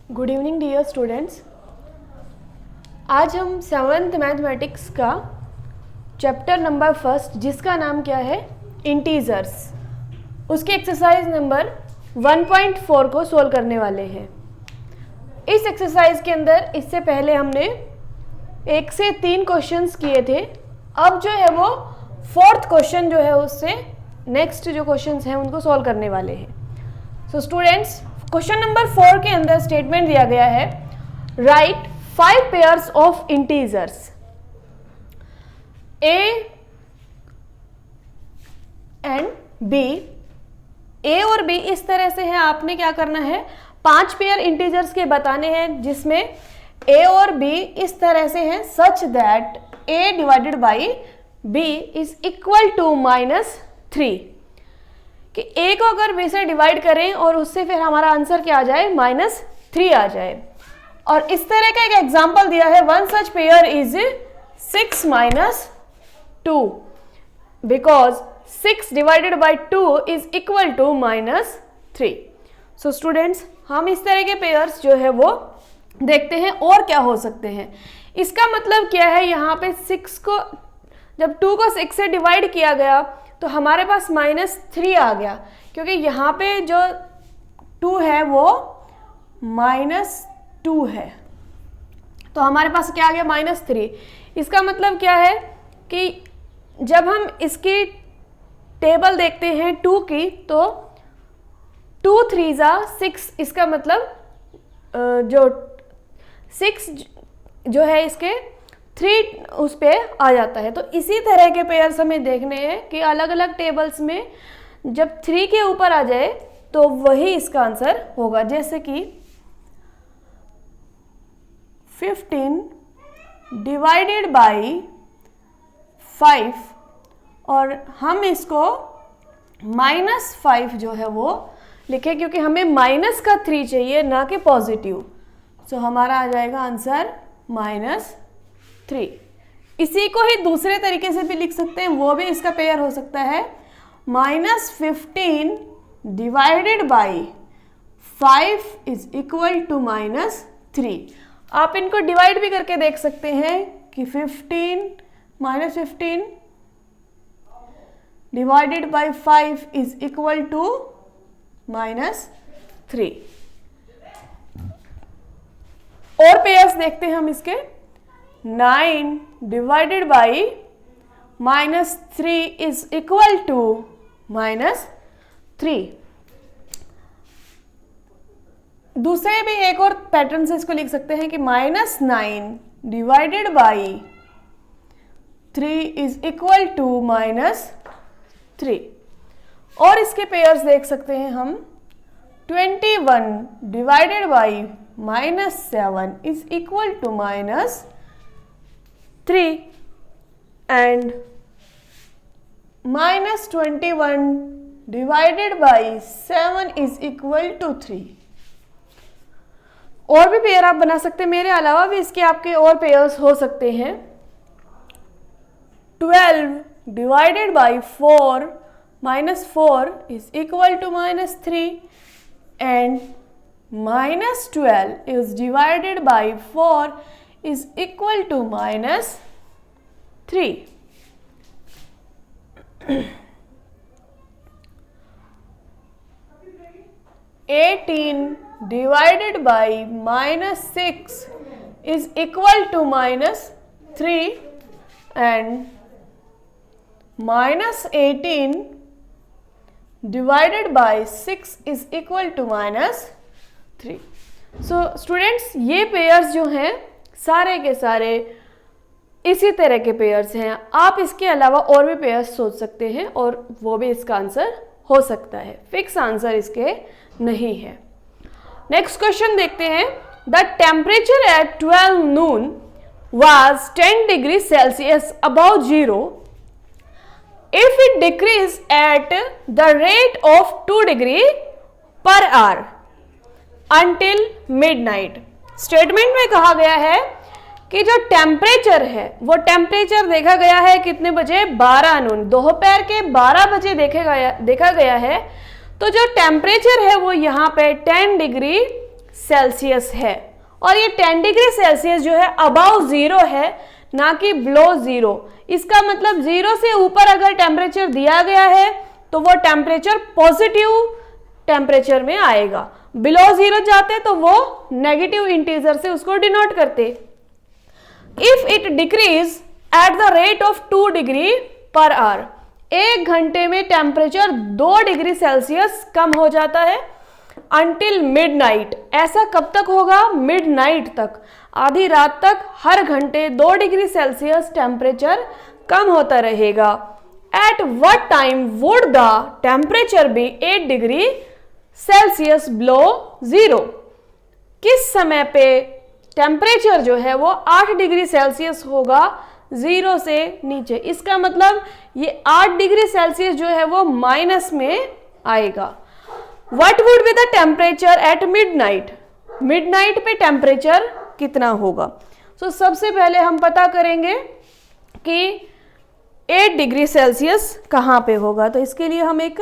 Good evening dear students. आज हम 7th mathematics का चैप्टर नंबर 1 जिसका नाम क्या है इंटीजर्स, उसके एक्सरसाइज नंबर 1.4 को सोल्व करने वाले हैं। इस एक्सरसाइज के अंदर इससे पहले हमने 1 से 3 क्वेश्चंस किए थे। अब जो है वो 4th क्वेश्चन जो है उससे नेक्स्ट जो क्वेश्चंस हैं उनको सोल्व करने वाले हैं। सो स्टूडेंट्स, क्वेश्चन नंबर 4 के अंदर स्टेटमेंट दिया गया है, right 5 pairs of integers A and B. A और बी इस तरह से है, आपने क्या करना है 5 पेयर इंटीजर्स के बताने हैं जिसमें ए और बी इस तरह से हैं such that a divided by b is equal to -3, कि ए को अगर बी से डिवाइड करें और उससे फिर हमारा आंसर क्या आ जाए -3 आ जाए। और इस तरह का एक एग्जांपल दिया है, one such pair is 6 - 2 because 6 divided by 2 is equal to -3। So students, हम इस तरह के पेयर्स जो है वो देखते हैं और क्या हो सकते हैं। इसका मतलब क्या है, यहाँ पे 6 को जब 2 को 6 से डिवाइड किया गया तो हमारे पास -3 आ गया, क्योंकि यहाँ पे जो 2 है वो -2 है, तो हमारे पास क्या आ गया -3। इसका मतलब क्या है कि जब हम इसकी टेबल देखते हैं 2 की तो 2 3 6, इसका मतलब जो 6 जो है इसके 3 उस पे आ जाता है। तो इसी तरह के पेयर्स हमें देखने हैं कि अलग अलग टेबल्स में जब 3 के ऊपर आ जाए तो वही इसका आंसर होगा। जैसे कि 15 डिवाइडेड बाई 5, और हम इसको -5 जो है वो लिखे क्योंकि हमें माइनस का 3 चाहिए ना कि पॉजिटिव। सो हमारा आ जाएगा आंसर -3। इसी को ही दूसरे तरीके से भी लिख सकते हैं, वो भी इसका पेयर हो सकता है -15 divided by 5 is equal to -3। आप इनको डिवाइड भी करके देख सकते हैं कि 15 divided by 5 is equal to -3। और पेयर्स देखते हैं हम इसके, 9 divided by -3 is equal to -3। दूसरे भी एक और पैटर्न से इसको लिख सकते हैं कि -9 divided by 3 is equal to -3। और इसके पेयर्स देख सकते हैं हम, 21 divided by -7 is equal to -3 and -21 divided by 7 is equal to 3। और भी पेयर आप बना सकते हैं, मेरे अलावा भी इसके आपके और पेयर्स हो सकते हैं। 12 divided by 4 -4 is equal to -3 and -12 is divided by 4 is equal to -3। 18 divided by -6 is equal to -3 and -18 divided by 6 is equal to -3। So students, ये पेयर्स जो हैं सारे के सारे इसी तरह के पेयर्स हैं। आप इसके अलावा और भी पेयर्स सोच सकते हैं और वो भी इसका आंसर हो सकता है, फिक्स आंसर इसके नहीं है। नेक्स्ट क्वेश्चन देखते हैं, the temperature at 12 noon was 10 degree Celsius above 0 if it decrease at the rate of 2 degree per hour until midnight। Statement में कहा गया है कि जो टेम्परेचर है वो टेम्परेचर देखा गया है कितने बजे, 12 नून, दोपहर के 12 बजे देखा गया है। तो जो टेम्परेचर है वो यहाँ पे 10 डिग्री सेल्सियस है, और ये 10 डिग्री सेल्सियस जो है अबाव जीरो है, ना कि बिलो जीरो। इसका मतलब जीरो से ऊपर अगर टेम्परेचर दिया गया है तो वो टेम्परेचर पॉजिटिव टेम्परेचर में आएगा, बिलो जीरो जाते तो वो नेगेटिव इंटीजर से उसको डिनोट करते। If it decrease at the rate of 2 degree per hour, 1 घंटे में टेम्परेचर 2 डिग्री सेल्सियस कम हो जाता है। अंटिल मिडनाइट, ऐसा कब तक होगा? मिडनाइट तक, आधी रात तक हर घंटे 2 डिग्री सेल्सियस टेम्परेचर कम होता रहेगा। At what time would the temperature be 8 degree Celsius below zero, किस समय पे टेम्परेचर जो है वो 8 डिग्री सेल्सियस होगा जीरो से नीचे। इसका मतलब ये 8 डिग्री सेल्सियस जो है वो माइनस में आएगा। What would be the temperature at midnight? Midnight पे टेम्परेचर कितना होगा? सबसे पहले हम पता करेंगे कि 8 डिग्री सेल्सियस कहाँ पे होगा। तो इसके लिए हम एक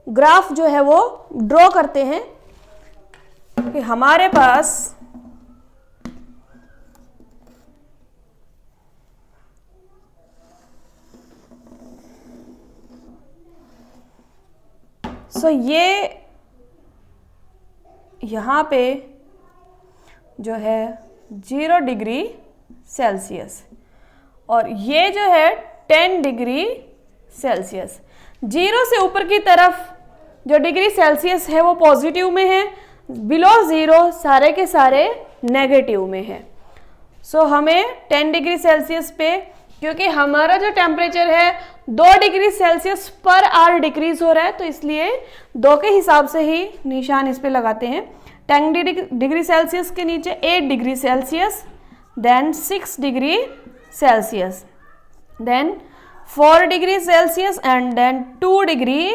ग्राफ जो है वो ड्रॉ करते हैं कि हमारे पास ये यहाँ पे जो है 0 डिग्री सेल्सियस और ये जो है 10 डिग्री सेल्सियस। 0 से ऊपर की तरफ जो डिग्री सेल्सियस है वो पॉजिटिव में है, बिलो ज़ीरो सारे के सारे नेगेटिव में है। हमें 10 डिग्री सेल्सियस पे, क्योंकि हमारा जो टेम्परेचर है 2 degree Celsius per hour decrease हो रहा है, तो इसलिए 2 के हिसाब से ही निशान इस पे लगाते हैं। 10 डिग्री सेल्सियस के नीचे 8 degree Celsius, then 6 degree Celsius, then 4 degree Celsius and then 2 degree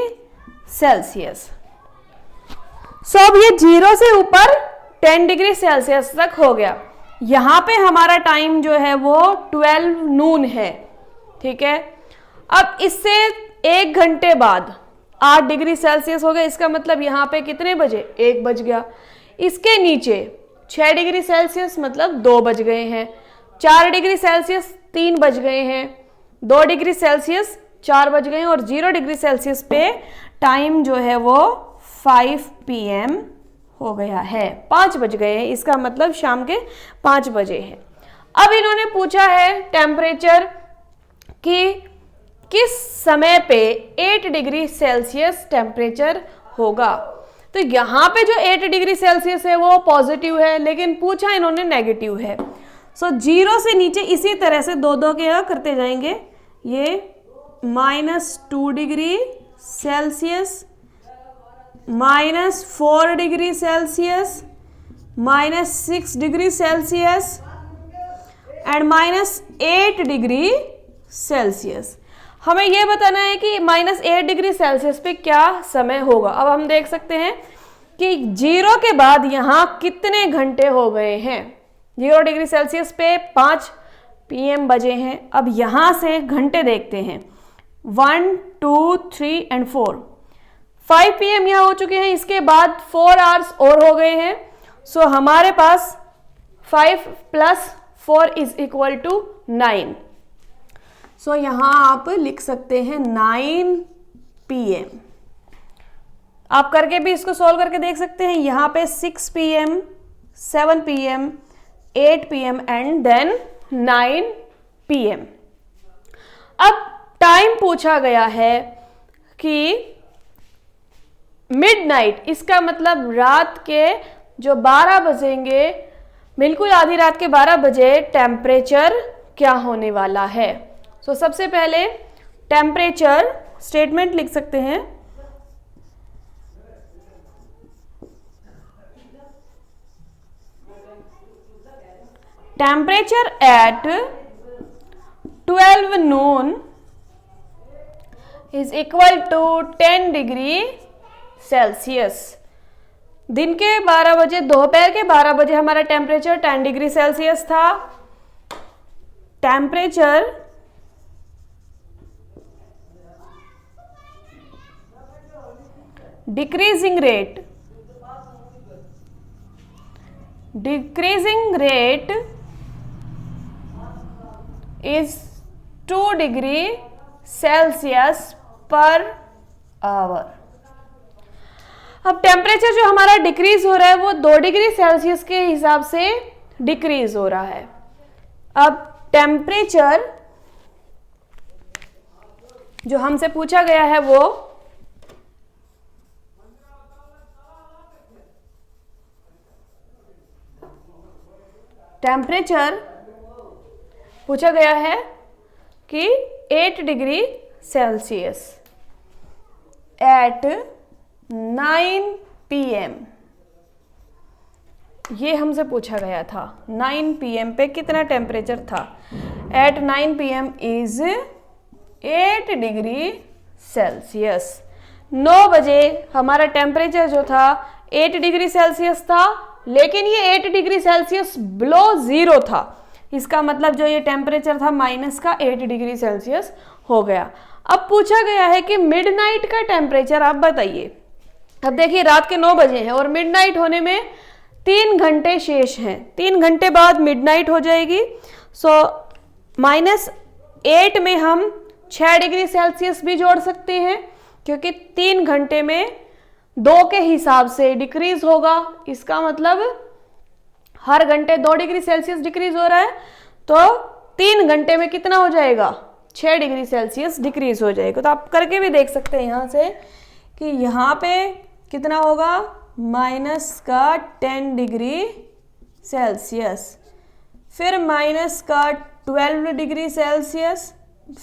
Celsius. अब ये 0 से ऊपर 10 डिग्री सेल्सियस तक हो गया। यहाँ पे हमारा टाइम जो है वो 12 नून है, ठीक है। अब इससे 1 घंटे बाद 8 डिग्री सेल्सियस हो गया, इसका मतलब यहाँ पे कितने बजे? 1 बज गया। इसके नीचे 6 डिग्री सेल्सियस मतलब 2 बज गए हैं, 4 डिग्री सेल्सियस 3 बज गए हैं, 2 डिग्री सेल्सियस 4 बज गए हैं, और 0 डिग्री सेल्सियस पे टाइम जो है वो 5 PM हो गया है, 5 बज गए हैं, इसका मतलब शाम के 5 बजे हैं। अब इन्होंने पूछा है टेम्परेचर कि किस समय पे 8 डिग्री सेल्सियस टेम्परेचर होगा। तो यहाँ पे जो 8 डिग्री सेल्सियस है वो पॉजिटिव है, लेकिन पूछा इन्होंने नेगेटिव है। 0 से नीचे इसी तरह से 2 के करते जाएंगे। ये -2 degree Celsius, -4 degree Celsius, -6 degree Celsius and -8 degree Celsius. हमें यह बताना है कि -8 डिग्री सेल्सियस पे क्या समय होगा। अब हम देख सकते हैं कि 0 के बाद यहाँ कितने घंटे हो गए हैं। 0 डिग्री सेल्सियस पे 5 PM बजे हैं। अब यहाँ से घंटे देखते हैं, 1, 2, 3 एंड 4, 5 PM यहाँ हो चुके हैं। इसके बाद 4 आवर्स और हो गए हैं। हमारे पास 5 + 4 = 9। यहाँ आप लिख सकते हैं 9 PM। आप करके भी इसको सॉल्व करके देख सकते हैं। यहाँ पे 6 PM, 7 PM, 8 PM and then 9 PM। अब टाइम पूछा गया है कि मिडनाइट, इसका मतलब रात के जो 12 बजेंगे, बिल्कुल आधी रात के 12 बजे टेम्परेचर क्या होने वाला है। सबसे पहले टेम्परेचर स्टेटमेंट लिख सकते हैं। Temperature at 12 noon = 10 degree Celsius. दिन के 12 बजे, दोपहर के 12 बजे हमारा टेम्परेचर 10 डिग्री सेल्सियस था। Temperature decreasing rate decreasing rate is 2 degree Celsius per hour. अब टेम्परेचर जो हमारा डिक्रीज हो रहा है वो 2 डिग्री सेल्सियस के हिसाब से डिक्रीज हो रहा है। अब टेम्परेचर जो हमसे पूछा गया है वो टेम्परेचर पूछा गया है कि 8 डिग्री सेल्सियस एट 9 PM, ये हमसे पूछा गया था। 9 PM पे कितना टेम्परेचर था? At 9 PM is 8 degree Celsius. 9 बजे हमारा टेम्परेचर जो था 8 डिग्री सेल्सियस था, लेकिन ये 8 डिग्री सेल्सियस बिलो जीरो था। इसका मतलब जो ये टेम्परेचर था माइनस का 8 डिग्री सेल्सियस हो गया। अब पूछा गया है कि मिडनाइट का टेम्परेचर आप बताइए। अब देखिए रात के 9 बजे हैं और मिडनाइट होने में 3 घंटे शेष हैं। 3 घंटे बाद मिडनाइट हो जाएगी। सो -8 में हम 6 डिग्री सेल्सियस भी जोड़ सकते हैं, क्योंकि 3 घंटे में 2 के हिसाब से डिक्रीज होगा। इसका मतलब हर घंटे 2 डिग्री सेल्सियस डिक्रीज हो रहा है, तो 3 घंटे में कितना हो जाएगा? 6 डिग्री सेल्सियस डिक्रीज हो जाएगा। तो आप करके भी देख सकते हैं यहाँ से कि यहाँ पे कितना होगा? -10 डिग्री सेल्सियस, फिर -12 डिग्री सेल्सियस,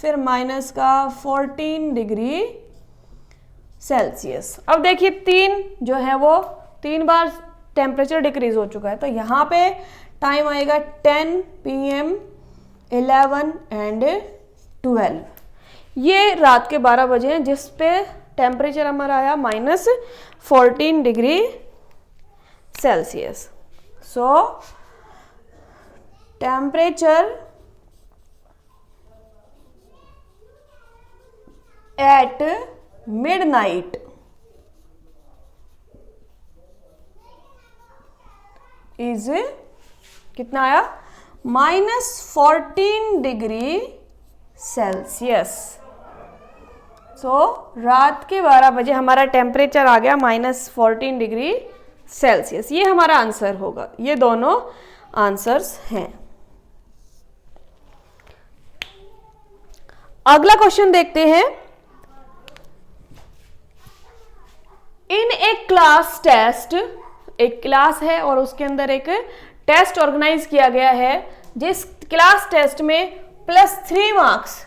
फिर -14 डिग्री सेल्सियस। अब देखिए 3 जो है वो 3 बार टेम्परेचर डिक्रीज हो चुका है, तो यहाँ पे टाइम आएगा 10 PM, 11 एंड 12। ये रात के 12 बजे हैं जिस पे टेम्परेचर हमारा आया -14 degree Celsius. So temperature at midnight is कितना आया? -14 डिग्री सेल्सियस। सो रात के 12 बजे हमारा टेम्परेचर आ गया -14 डिग्री सेल्सियस। ये हमारा आंसर होगा। ये दोनों आंसर्स हैं। अगला क्वेश्चन देखते हैं। इन ए क्लास टेस्ट, एक क्लास है और उसके अंदर एक टेस्ट ऑर्गेनाइज किया गया है, जिस क्लास टेस्ट में +3 मार्क्स,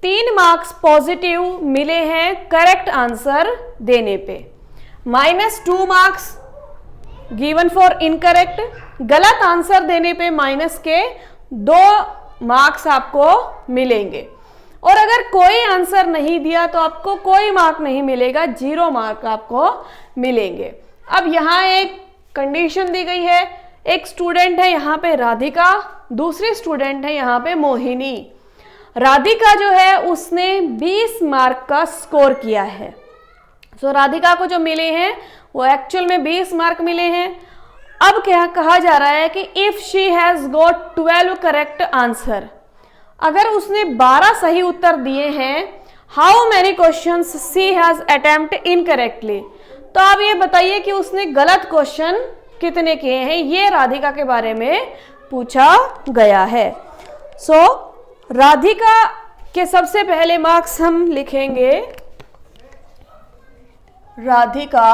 3 मार्क्स पॉजिटिव मिले हैं करेक्ट आंसर देने पे, -2 मार्क्स गिवन फॉर इनकरेक्ट, गलत आंसर देने पे -2 मार्क्स आपको मिलेंगे। और अगर कोई आंसर नहीं दिया तो आपको कोई मार्क नहीं मिलेगा, 0 मार्क आपको मिलेंगे। अब यहाँ एक कंडीशन दी गई है। एक स्टूडेंट है यहाँ पे राधिका, दूसरी स्टूडेंट है यहाँ पे मोहिनी। राधिका जो है उसने 20 मार्क का स्कोर किया है। सो राधिका को जो मिले हैं वो एक्चुअल में 20 मार्क मिले हैं। अब क्या कहा जा रहा है कि if she has got 12 correct answer, अगर उसने 12 सही उत्तर दिए हैं, how many questions she has attempt incorrectly, तो आप ये बताइए कि उसने गलत क्वेश्चन कितने किए हैं। ये राधिका के बारे में पूछा गया है। सो राधिका के सबसे पहले मार्क्स हम लिखेंगे, Radhika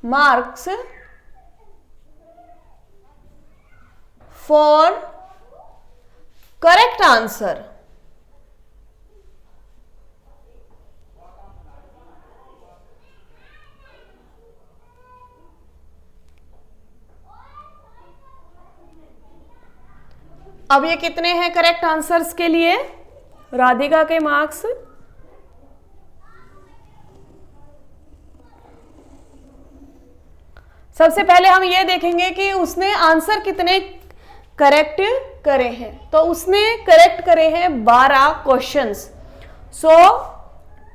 marks for correct answer. अब ये कितने हैं करेक्ट आंसर्स के लिए? राधिका के मार्क्स सबसे पहले हम ये देखेंगे कि उसने आंसर कितने करेक्ट करे हैं। तो उसने करेक्ट करे हैं 12 क्वेश्चंस। सो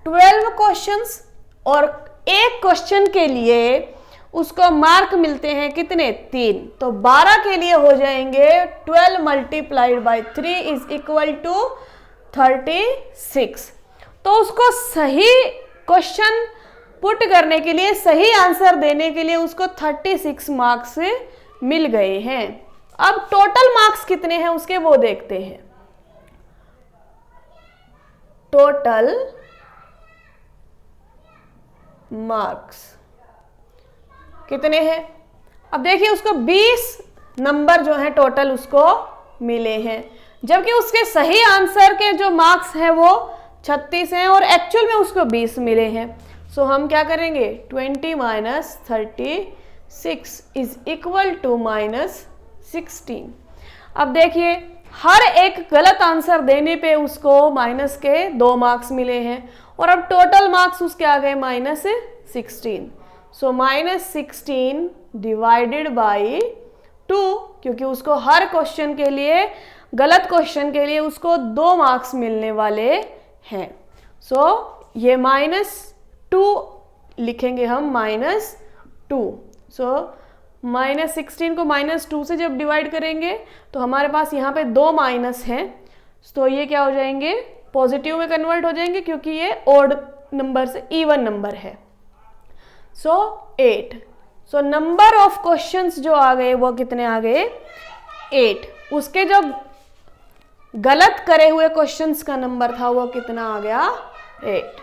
12 क्वेश्चंस और एक क्वेश्चन के लिए उसको मार्क मिलते हैं कितने? 3। तो 12 के लिए हो जाएंगे 12 multiplied by 3 is equal to 36। तो उसको सही क्वेश्चन पुट करने के लिए, सही आंसर देने के लिए उसको 36 मार्क्स मिल गए हैं। अब टोटल मार्क्स कितने हैं उसके वो देखते हैं। टोटल मार्क्स कितने हैं? अब देखिए उसको 20 नंबर जो है टोटल उसको मिले हैं, जबकि उसके सही आंसर के जो मार्क्स हैं वो 36 हैं और एक्चुअल में उसको 20 मिले हैं। सो हम क्या करेंगे? 20 minus 36 is equal to minus 16। अब देखिए हर एक गलत आंसर देने पे उसको माइनस के 2 मार्क्स मिले हैं और अब टोटल मार्क्स उसके आ गए minus 16। So minus 16 divided by 2, क्योंकि उसको हर क्वेश्चन के लिए, गलत क्वेश्चन के लिए उसको 2 मार्क्स मिलने वाले हैं। सो ये -2 लिखेंगे हम, -2। सो -16 को -2 से जब डिवाइड करेंगे तो हमारे पास यहाँ पे 2 माइनस हैं, तो ये क्या हो जाएंगे? पॉजिटिव में कन्वर्ट हो जाएंगे, क्योंकि ये ओड नंबर से इवन नंबर है। सो 8। सो नंबर ऑफ क्वेश्चंस जो आ गए वो कितने आ गए? 8। उसके जो गलत करे हुए क्वेश्चंस का नंबर था वो कितना आ गया? 8।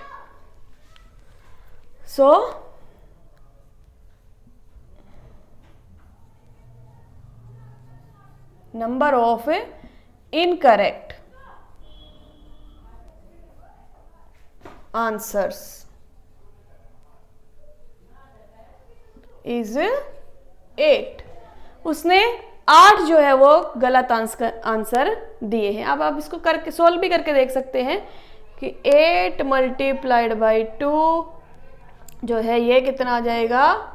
सो number of incorrect answers is 8। उसने 8 जो है वो गलत आंसर दिए हैं। अब आप इसको करके सोल्व भी करके देख सकते हैं कि 8 मल्टीप्लाइड बाई 2 जो है ये कितना आ जाएगा?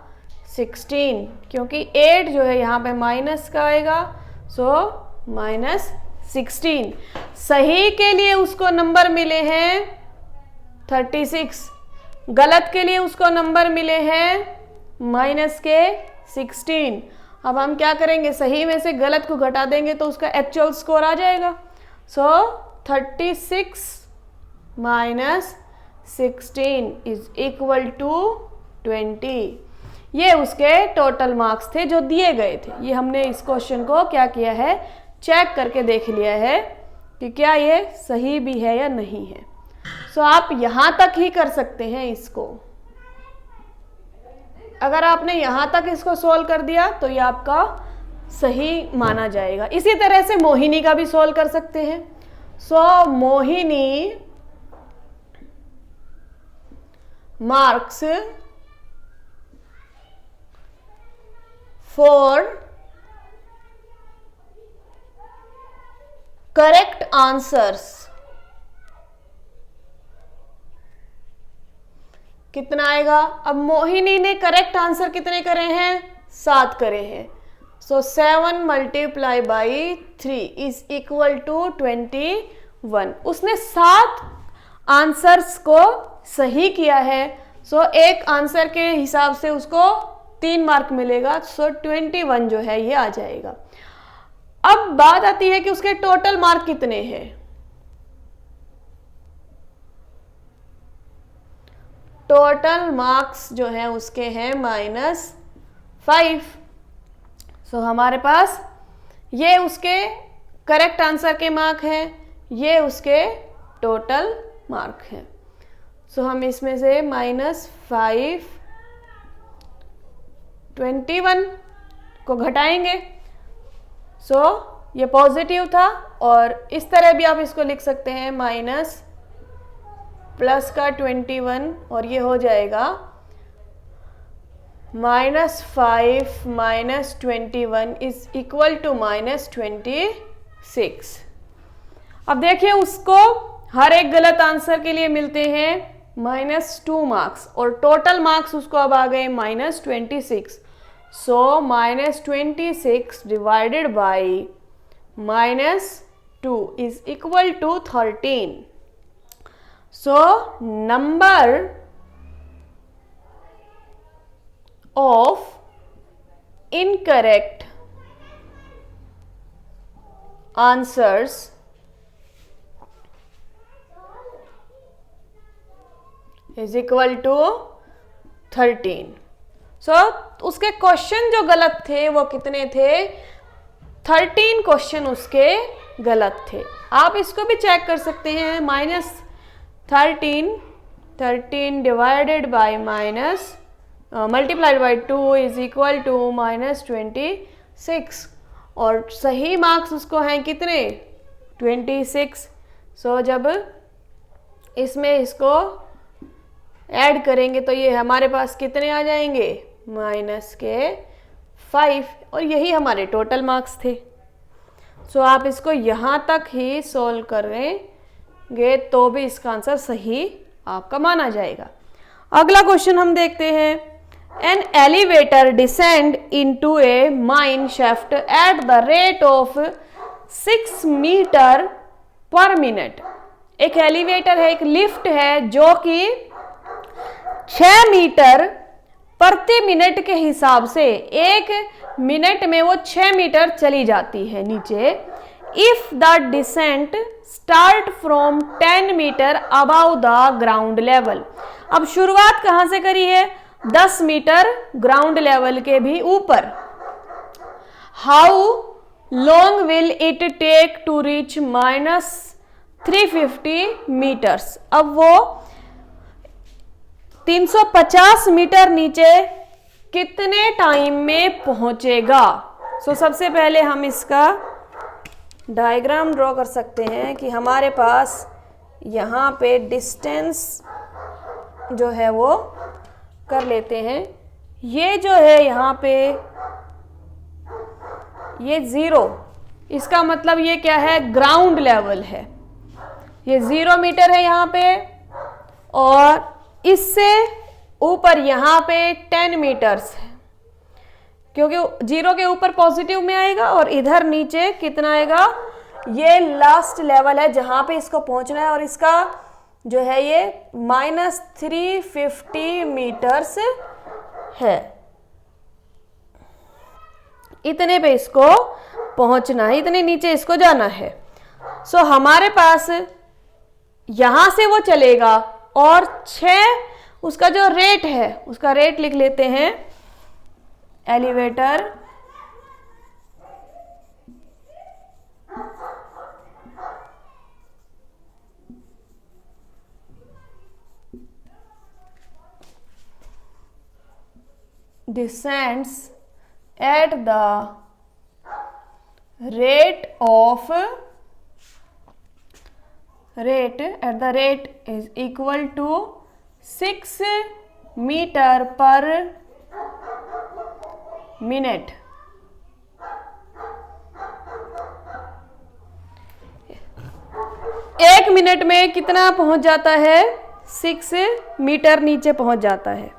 16, क्योंकि 8 जो है यहाँ पे माइनस का आएगा, सो -16। सही के लिए उसको नंबर मिले हैं 36, गलत के लिए उसको नंबर मिले हैं -16। अब हम क्या करेंगे? सही में से गलत को घटा देंगे तो उसका एक्चुअल स्कोर आ जाएगा। सो 36 माइनस 16 इज इक्वल टू 20। ये उसके टोटल मार्क्स थे जो दिए गए थे। ये हमने इस क्वेश्चन को क्या किया है? चेक करके देख लिया है कि क्या ये सही भी है या नहीं है। सो आप यहां तक ही कर सकते हैं इसको। अगर आपने यहां तक इसको सोल्व कर दिया तो ये आपका सही माना जाएगा। इसी तरह से मोहिनी का भी सोल्व कर सकते हैं। सो मोहिनी मार्क्स for correct answers कितना आएगा? अब मोहिनी ने करेक्ट आंसर कितने करे हैं? 7 करे हैं। So 7 multiply by 3 is equal to 21। उसने 7 आंसर्स को सही किया है। सो एक आंसर के हिसाब से उसको 3 मार्क मिलेगा। सो 21 जो है ये आ जाएगा। अब बात आती है कि उसके टोटल मार्क कितने हैं। टोटल मार्क्स जो है उसके हैं -5। सो हमारे पास ये उसके करेक्ट आंसर के मार्क हैं, ये उसके टोटल मार्क हैं। सो हम इसमें से -5 21 को घटाएंगे। सो ये पॉजिटिव था और इस तरह भी आप इसको लिख सकते हैं, माइनस प्लस का 21 और ये हो जाएगा -5 माइनस 21 इज इक्वल टू -26। अब देखिए उसको हर एक गलत आंसर के लिए मिलते हैं -2 मार्क्स और टोटल मार्क्स उसको अब आ गए -26। So -26 divided by -2 is equal to 13। So number of incorrect answers is equal to 13। So उसके क्वेश्चन जो गलत थे वो कितने थे? 13 क्वेश्चन उसके गलत थे। आप इसको भी चेक कर सकते हैं, -13 divided by minus multiplied by 2 is equal to -26 और सही मार्क्स उसको हैं कितने? 26। सो जब इसमें इसको ऐड करेंगे तो ये हमारे पास कितने आ जाएंगे? -5 और यही हमारे टोटल मार्क्स थे। सो आप इसको यहाँ तक ही सॉल्व करेंगे तो भी इसका आंसर सही आपका माना जाएगा। अगला क्वेश्चन हम देखते हैं। An elevator descend into a mine shaft at the rate of 6 meter per minute. एक एलिवेटर है, एक लिफ्ट है जो कि 6 मीटर प्रति मिनट के हिसाब से 1 मिनट में वो 6 मीटर चली जाती है नीचे। If the descent start from 10 meter above the ground level. अब शुरुआत कहां से करी है? 10 मीटर ग्राउंड लेवल के भी ऊपर। How long will it take to reach -350 meters. अब वो 350 मीटर नीचे कितने टाइम में पहुंचेगा? सो सबसे पहले हम इसका डायग्राम ड्रॉ कर सकते हैं कि हमारे पास यहाँ पे डिस्टेंस जो है वो कर लेते हैं। ये जो है यहाँ पे ये 0, इसका मतलब ये क्या है? ग्राउंड लेवल है। ये 0 मीटर है यहाँ पे और इससे ऊपर यहाँ पे 10 मीटर्स है, क्योंकि 0 के ऊपर पॉजिटिव में आएगा और इधर नीचे कितना आएगा? ये लास्ट लेवल है जहां पे इसको पहुंचना है और इसका जो है ये -350 मीटर्स है। इतने पे इसको पहुंचना है, इतने नीचे इसको जाना है। सो हमारे पास यहां से वो चलेगा और 6 उसका जो रेट है उसका रेट लिख लेते हैं। Elevator descends at the rate is equal to 6 meter per minute। एक मिनट में कितना पहुंच जाता है? 6 मीटर नीचे पहुंच जाता है।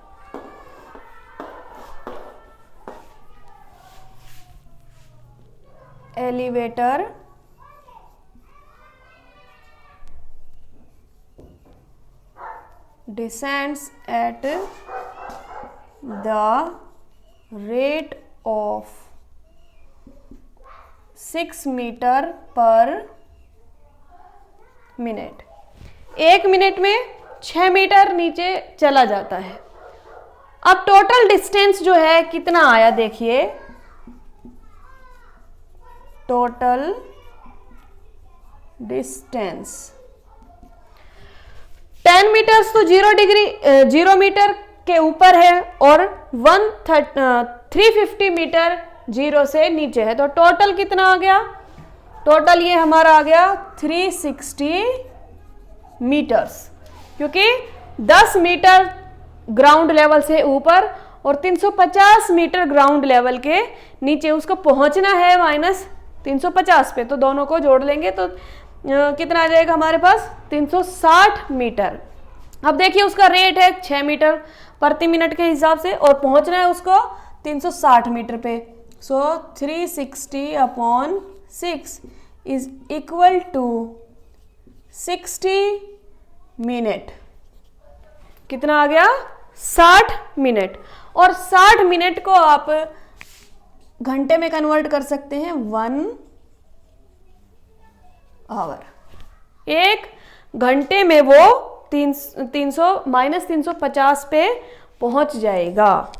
Elevator descends at the rate of 6 meter per minute. 1 minute में 6 मीटर नीचे चला जाता है। अब टोटल डिस्टेंस जो है कितना आया देखिए। टोटल डिस्टेंस 10 मीटर्स तो 0 मीटर के ऊपर है और 350 मीटर 0 से नीचे है। तो टोटल कितना आ गया? टोटल ये हमारा आ गया 360 मीटर्स, क्योंकि 10 मीटर ग्राउंड लेवल से ऊपर और 350 मीटर ग्राउंड लेवल के नीचे उसको पहुंचना है -350 पे। तो दोनों को जोड़ लेंगे तो कितना आ जाएगा हमारे पास? 360 मीटर। अब देखिए उसका रेट है 6 मीटर प्रति मिनट के हिसाब से और पहुंचना है उसको 360 मीटर पे। सो 360/6 इज इक्वल टू 60 मिनट। कितना आ गया? 60 मिनट, और 60 मिनट को आप घंटे में कन्वर्ट कर सकते हैं 1 आवर। एक घंटे में वो -350 पे पहुंच जाएगा।